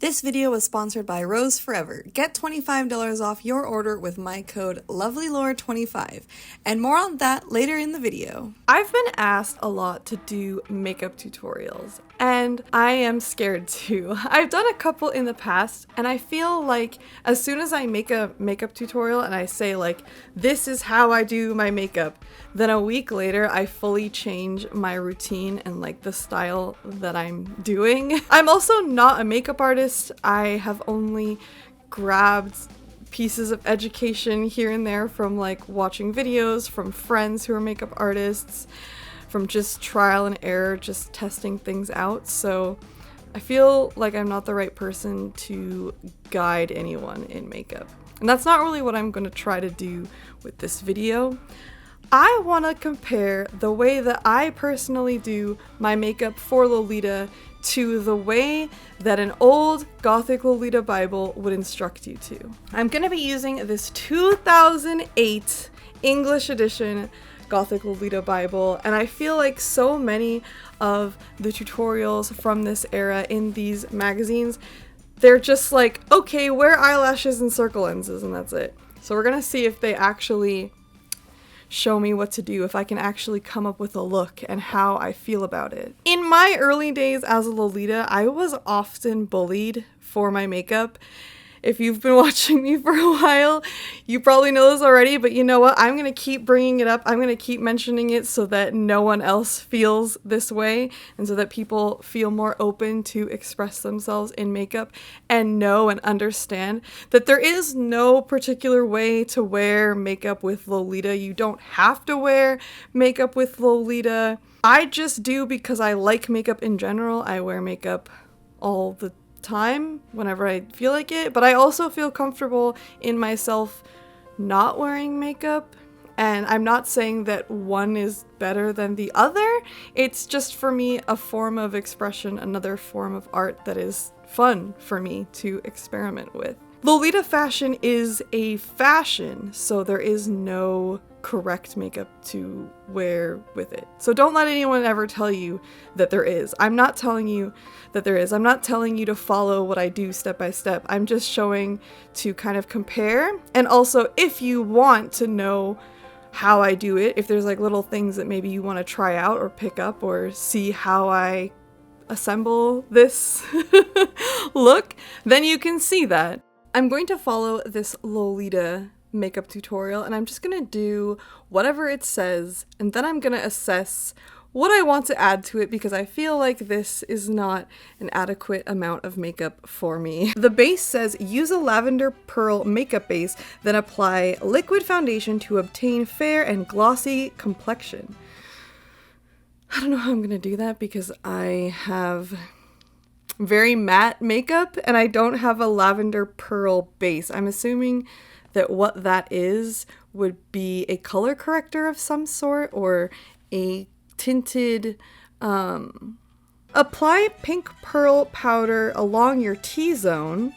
This video was sponsored by Rose Forever. Get $25 off your order with my code lovelylor25, and more on that later in the video. I've been asked a lot to do makeup tutorials, and I am scared too. I've done a couple in the past, and I feel like as soon as I make a makeup tutorial and I say like, this is how I do my makeup, then a week later I fully change my routine and like the style that I'm doing. I'm also not a makeup artist. I have only grabbed pieces of education here and there from like watching videos from friends who are makeup artists, from just trial and error, just testing things out. So I feel like I'm not the right person to guide anyone in makeup. And that's not really what I'm going to try to do with this video. I want to compare the way that I personally do my makeup for Lolita to the way that an old Gothic Lolita Bible would instruct you to. I'm going to be using this 2008 English edition Gothic Lolita Bible, and I feel like so many of the tutorials from this era in these magazines, they're just like, okay, wear eyelashes and circle lenses, and that's it. So we're going to see if they actually show me what to do, if I can actually come up with a look and how I feel about it. In my early days as a Lolita, I was often bullied for my makeup. If you've been watching me for a while, you probably know this already, but you know what? I'm going to keep bringing it up. I'm going to keep mentioning it so that no one else feels this way and so that people feel more open to express themselves in makeup and know and understand that there is no particular way to wear makeup with Lolita. You don't have to wear makeup with Lolita. I just do because I like makeup in general. I wear makeup all the time whenever I feel like it, but I also feel comfortable in myself not wearing makeup, and I'm not saying that one is better than the other. It's just for me a form of expression, another form of art that is fun for me to experiment with. Lolita fashion is a fashion, so there is no correct makeup to wear with it. So don't let anyone ever tell you that there is. I'm not telling you that there is. I'm not telling you to follow what I do step by step. I'm just showing to kind of compare. And also, if you want to know how I do it, if there's like little things that maybe you want to try out or pick up or see how I assemble this look, then you can see that. I'm going to follow this Lolita makeup tutorial, and I'm just gonna do whatever it says, and then I'm gonna assess what I want to add to it because I feel like this is not an adequate amount of makeup for me. The base says use a lavender pearl makeup base, then apply liquid foundation to obtain fair and glossy complexion. I don't know how I'm gonna do that because I have very matte makeup and I don't have a lavender pearl base. I'm assuming that what that is would be a color corrector of some sort or a tinted, apply pink pearl powder along your T-zone,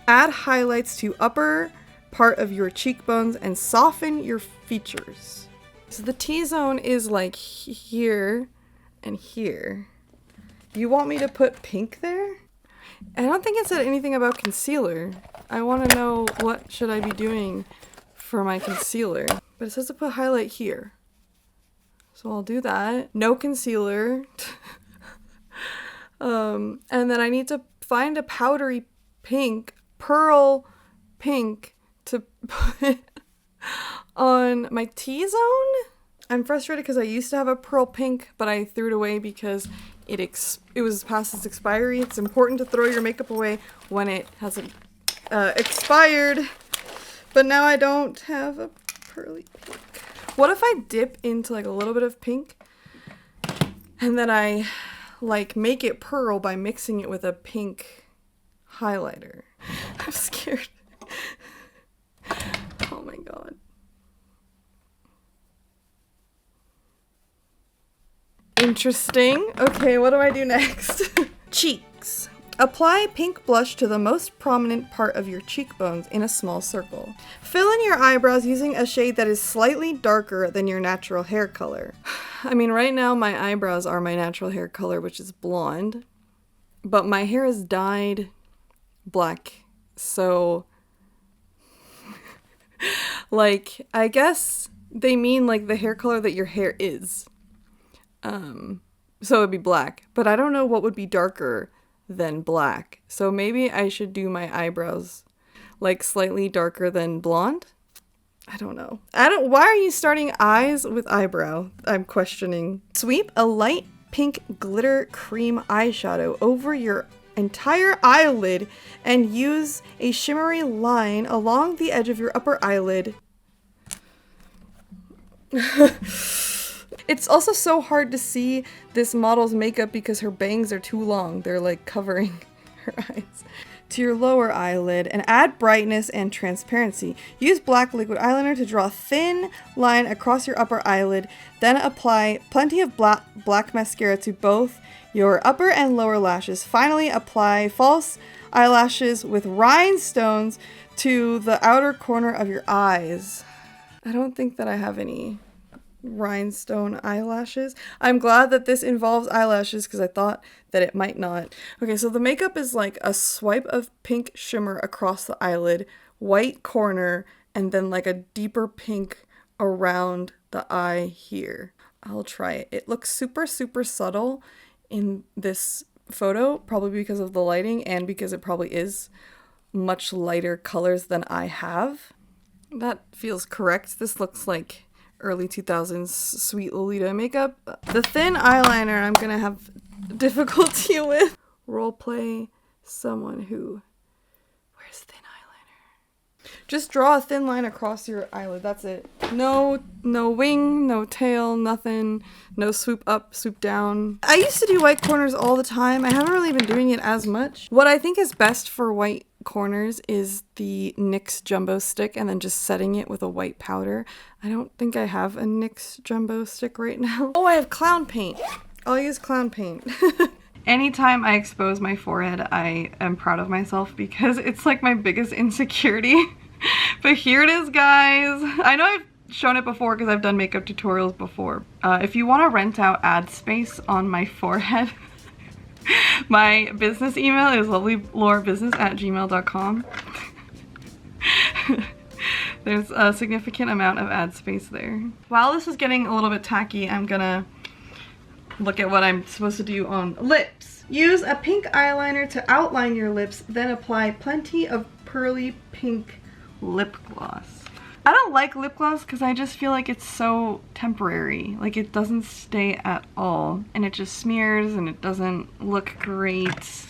add highlights to upper part of your cheekbones and soften your features. So the T-zone is like here and here. You want me to put pink there? I don't think it said anything about concealer. I want to know what should I be doing for my concealer. But it says to put highlight here. So I'll do that. No concealer. And then I need to find a powdery pink, pearl pink to put on my T-zone. I'm frustrated because I used to have a pearl pink, but I threw it away because it was past its expiry. It's important to throw your makeup away when it hasn't expired. But now I don't have a pearly pink. What if I dip into like a little bit of pink and then I like make it pearl by mixing it with a pink highlighter? I'm scared. Oh my god. Interesting. Okay, what do I do next? Cheeks. Apply pink blush to the most prominent part of your cheekbones in a small circle. Fill in your eyebrows using a shade that is slightly darker than your natural hair color. I mean, right now my eyebrows are my natural hair color, which is blonde, but my hair is dyed black. So like, I guess they mean like the hair color that your hair is. So it'd be black, but I don't know what would be darker than black. So maybe I should do my eyebrows like slightly darker than blonde. I don't know. Why are you starting eyes with eyebrow? I'm questioning. Sweep a light pink glitter cream eyeshadow over your entire eyelid and use a shimmery line along the edge of your upper eyelid. It's also so hard to see this model's makeup because her bangs are too long. They're like covering her eyes. To your lower eyelid and add brightness and transparency. Use black liquid eyeliner to draw a thin line across your upper eyelid. Then apply plenty of black mascara to both your upper and lower lashes. Finally, apply false eyelashes with rhinestones to the outer corner of your eyes. I don't think that I have any rhinestone eyelashes. I'm glad that this involves eyelashes because I thought that it might not. Okay, so the makeup is like a swipe of pink shimmer across the eyelid, white corner, and then like a deeper pink around the eye here. I'll try it. It looks super, super subtle in this photo, probably because of the lighting and because it probably is much lighter colors than I have. That feels correct. This looks like early 2000s sweet Lolita makeup. The thin eyeliner I'm gonna have difficulty with. Roleplay someone who wears thin eyeliner. Just draw a thin line across your eyelid. That's it. No wing, no tail, nothing. No swoop up, swoop down. I used to do white corners all the time. I haven't really been doing it as much. What I think is best for white corners is the NYX jumbo stick and then just setting it with a white powder. I don't think I have a NYX jumbo stick right now. Oh, I have clown paint. I'll use clown paint. Anytime I expose my forehead, I am proud of myself because it's like my biggest insecurity. But here it is, guys. I know I've shown it before because I've done makeup tutorials before. If you want to rent out ad space on my forehead, my business email is lovelylorbusiness@gmail.com. There's a significant amount of ad space there. While this is getting a little bit tacky, I'm gonna look at what I'm supposed to do on lips. Use a pink eyeliner to outline your lips, then apply plenty of pearly pink lip gloss. I don't like lip gloss because I just feel like it's so temporary. Like it doesn't stay at all and it just smears and it doesn't look great.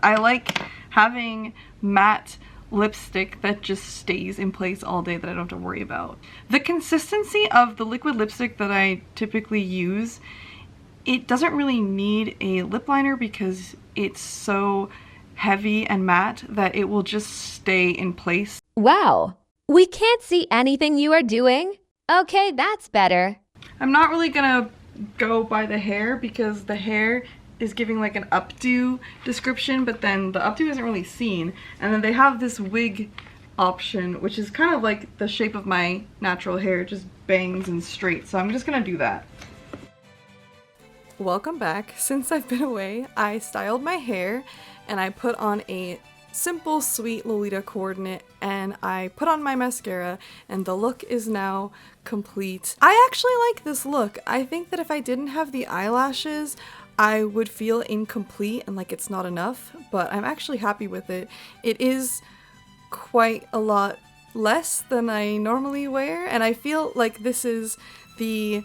I like having matte lipstick that just stays in place all day that I don't have to worry about. The consistency of the liquid lipstick that I typically use, it doesn't really need a lip liner because it's so heavy and matte that it will just stay in place. Wow. We can't see anything you are doing. Okay, that's better. I'm not really gonna go by the hair because the hair is giving like an updo description, but then the updo isn't really seen. And then they have this wig option, which is kind of like the shape of my natural hair, just bangs and straight. So I'm just gonna do that. Welcome back. Since I've been away, I styled my hair and I put on a simple sweet Lolita coordinate and I put on my mascara and the look is now complete. I actually like this look. I think that if I didn't have the eyelashes, I would feel incomplete and like it's not enough, but I'm actually happy with it. It is quite a lot less than I normally wear and I feel like this is the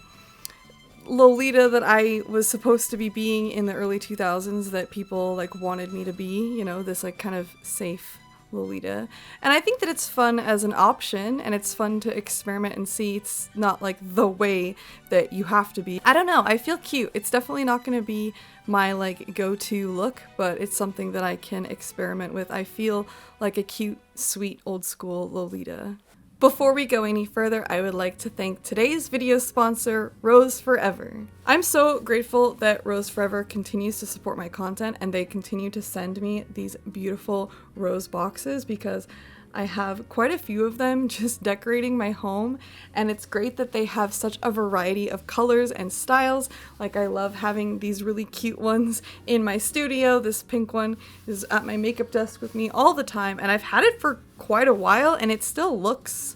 Lolita that I was supposed to be being in the early 2000s that people like wanted me to be, you know, this like kind of safe Lolita. And I think that it's fun as an option and it's fun to experiment and see. It's not like the way that you have to be. I don't know, I feel cute. It's definitely not going to be my like go-to look, but it's something that I can experiment with. I feel like a cute, sweet, old school Lolita. Before we go any further, I would like to thank today's video sponsor, Rose Forever. I'm so grateful that Rose Forever continues to support my content and they continue to send me these beautiful rose boxes because I have quite a few of them just decorating my home, and it's great that they have such a variety of colors and styles. Like, I love having these really cute ones in my studio. This pink one is at my makeup desk with me all the time, and I've had it for quite a while and it still looks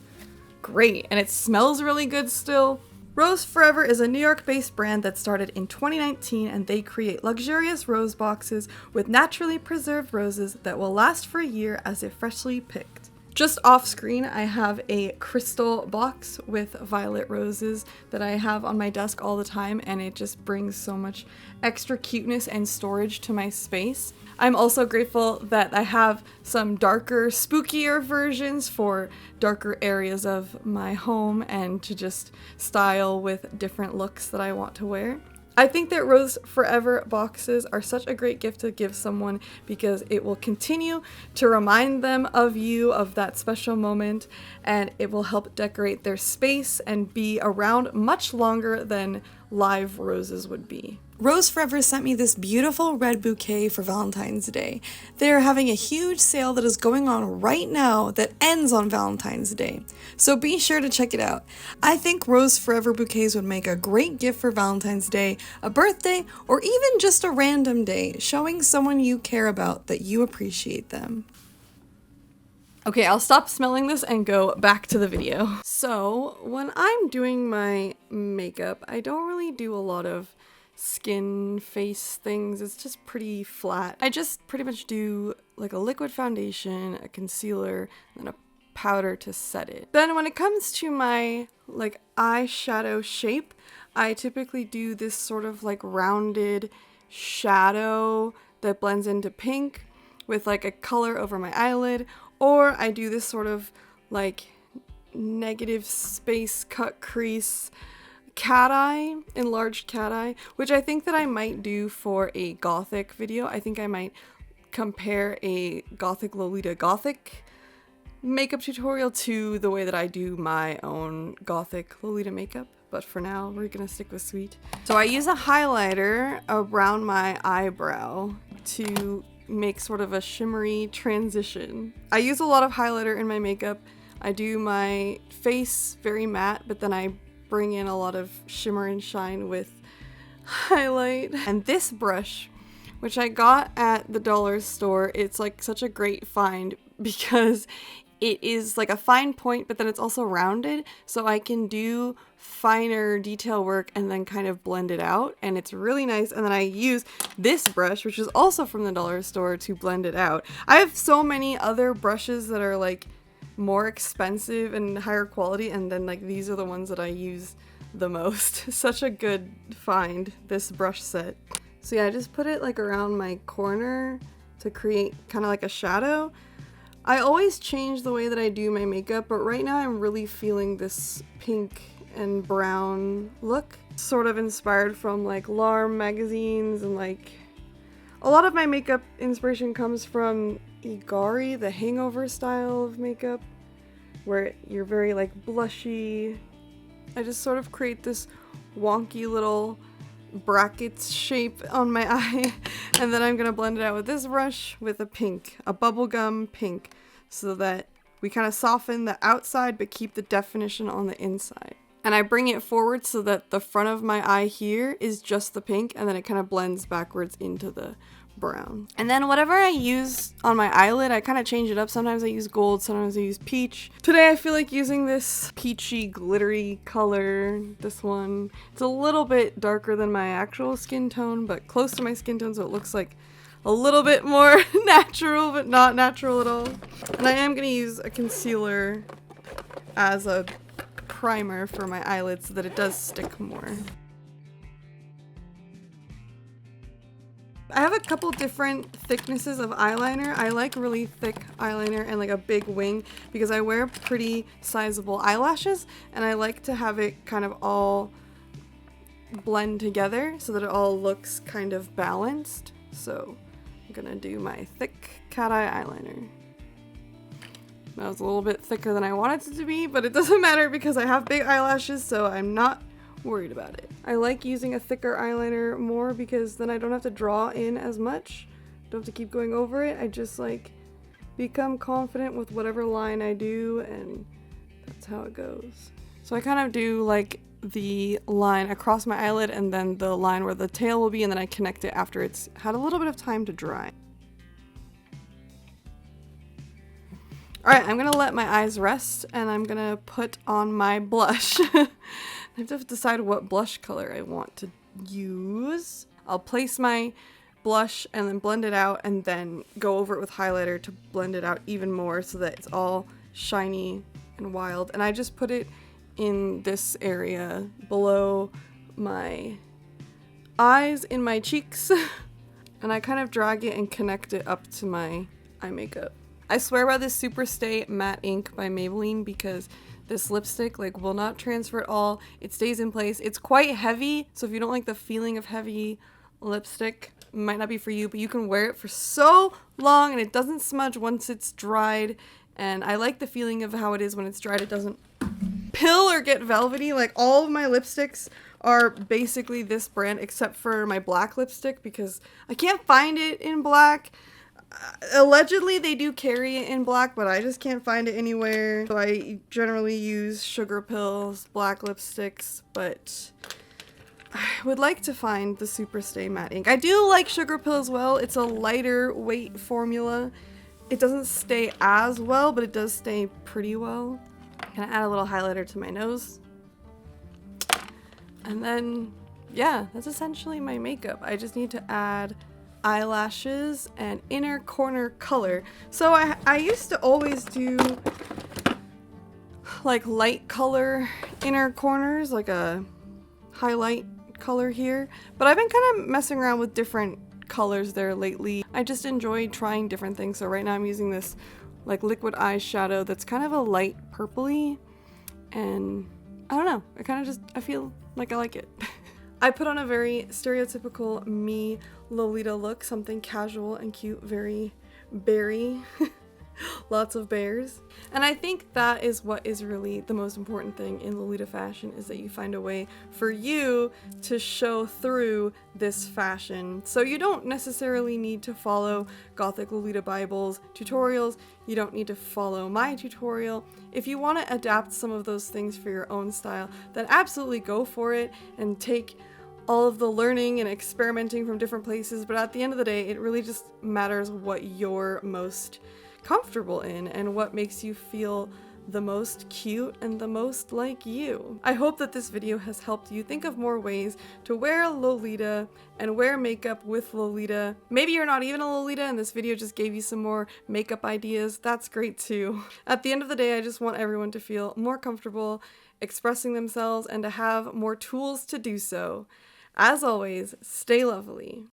great and it smells really good still. Rose Forever is a New York-based brand that started in 2019, and they create luxurious rose boxes with naturally preserved roses that will last for a year as if freshly picked. Just off screen, I have a crystal box with violet roses that I have on my desk all the time, and it just brings so much extra cuteness and storage to my space. I'm also grateful that I have some darker, spookier versions for darker areas of my home and to just style with different looks that I want to wear. I think that Rose Forever boxes are such a great gift to give someone because it will continue to remind them of you, of that special moment, and it will help decorate their space and be around much longer than live roses would be. Rose Forever sent me this beautiful red bouquet for Valentine's Day. They're having a huge sale that is going on right now that ends on Valentine's Day, so be sure to check it out. I think Rose Forever bouquets would make a great gift for Valentine's Day, a birthday, or even just a random day, showing someone you care about that you appreciate them. Okay, I'll stop smelling this and go back to the video. So, when I'm doing my makeup, I don't really do a lot of skin face things. It's just pretty flat. I just pretty much do like a liquid foundation, a concealer, and a powder to set it. Then when it comes to my like eyeshadow shape, I typically do this sort of like rounded shadow that blends into pink with like a color over my eyelid, or I do this sort of like negative space cut crease cat eye, enlarged cat eye, which I think that I might do for a gothic video. I think I might compare a gothic Lolita gothic makeup tutorial to the way that I do my own gothic Lolita makeup, but for now we're gonna stick with sweet. So I use a highlighter around my eyebrow to make sort of a shimmery transition. I use a lot of highlighter in my makeup. I do my face very matte, but then I bring in a lot of shimmer and shine with highlight. And this brush, which I got at the dollar store, it's like such a great find because it is like a fine point, but then it's also rounded, so I can do finer detail work and then kind of blend it out, and it's really nice. And then I use this brush, which is also from the dollar store, to blend it out. I have so many other brushes that are like more expensive and higher quality, and then like these are the ones that I use the most. Such a good find, this brush set. So yeah, I just put it like around my corner to create kind of like a shadow. I always change the way that I do my makeup, but right now I'm really feeling this pink and brown look, sort of inspired from like Larm magazines, and like a lot of my makeup inspiration comes from Igari, the Hangover style of makeup, where you're very like blushy. I just sort of create this wonky little brackets shape on my eye, and then I'm gonna blend it out with this brush with a pink, a bubblegum pink, so that we kind of soften the outside but keep the definition on the inside. And I bring it forward so that the front of my eye here is just the pink, and then it kind of blends backwards into the brown. And then whatever I use on my eyelid, I kind of change it up. Sometimes I use gold, sometimes I use peach. Today I feel like using this peachy glittery color, this one. It's a little bit darker than my actual skin tone, but close to my skin tone, so it looks like a little bit more natural, but not natural at all. And I am going to use a concealer as a primer for my eyelids so that it does stick more. I have a couple different thicknesses of eyeliner. I like really thick eyeliner and like a big wing because I wear pretty sizable eyelashes, and I like to have it kind of all blend together so that it all looks kind of balanced. So I'm gonna do my thick cat eye eyeliner. That was a little bit thicker than I wanted it to be, but it doesn't matter because I have big eyelashes, so I'm not worried about it. I like using a thicker eyeliner more because then I don't have to draw in as much. Don't have to keep going over it. I just like become confident with whatever line I do, and that's how it goes. So I kind of do like the line across my eyelid and then the line where the tail will be, and then I connect it after it's had a little bit of time to dry. Alright, I'm gonna let my eyes rest and I'm gonna put on my blush. I have to decide what blush color I want to use. I'll place my blush and then blend it out and then go over it with highlighter to blend it out even more so that it's all shiny and wild. And I just put it in this area below my eyes, in my cheeks, and I kind of drag it and connect it up to my eye makeup. I swear by this Superstay Matte Ink by Maybelline because this lipstick like will not transfer at all. It stays in place. It's quite heavy, so if you don't like the feeling of heavy lipstick, it might not be for you, but you can wear it for so long and it doesn't smudge once it's dried. And I like the feeling of how it is when it's dried. It doesn't pill or get velvety. Like all of my lipsticks are basically this brand except for my black lipstick because I can't find it in black. Allegedly they do carry it in black, but I just can't find it anywhere. So I generally use Sugar Pills, black lipsticks, but I would like to find the Superstay Matte Ink. I do like Sugar Pill as well. It's a lighter weight formula. It doesn't stay as well, but it does stay pretty well. I'm gonna add a little highlighter to my nose. And then, yeah, that's essentially my makeup. I just need to add eyelashes and inner corner color. So I used to always do like light color inner corners, like a highlight color here, but I've been kind of messing around with different colors there lately. I just enjoy trying different things. So right now I'm using this like liquid eyeshadow that's kind of a light purpley, and I don't know, I feel like I like it. I put on a very stereotypical me Lolita look, something casual and cute, very berry, lots of bears. And I think that is what is really the most important thing in Lolita fashion, is that you find a way for you to show through this fashion. So you don't necessarily need to follow Gothic Lolita Bible's tutorials, you don't need to follow my tutorial. If you want to adapt some of those things for your own style, then absolutely go for it and take all of the learning and experimenting from different places, but at the end of the day, it really just matters what you're most comfortable in and what makes you feel the most cute and the most like you. I hope that this video has helped you think of more ways to wear Lolita and wear makeup with Lolita. Maybe you're not even a Lolita and this video just gave you some more makeup ideas. That's great too. At the end of the day, I just want everyone to feel more comfortable expressing themselves and to have more tools to do so. As always, stay lovely.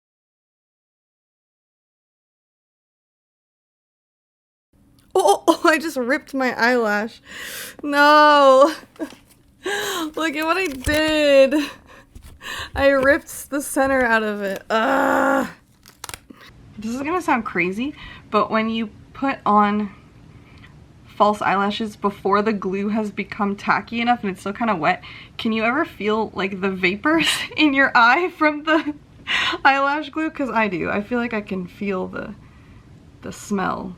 Oh, I just ripped my eyelash. No. Look at what I did. I ripped the center out of it. This is gonna sound crazy, but when you put on false eyelashes before the glue has become tacky enough and it's still kind of wet, can you ever feel like the vapors in your eye from the eyelash glue? Because I do. I feel like I can feel the smell.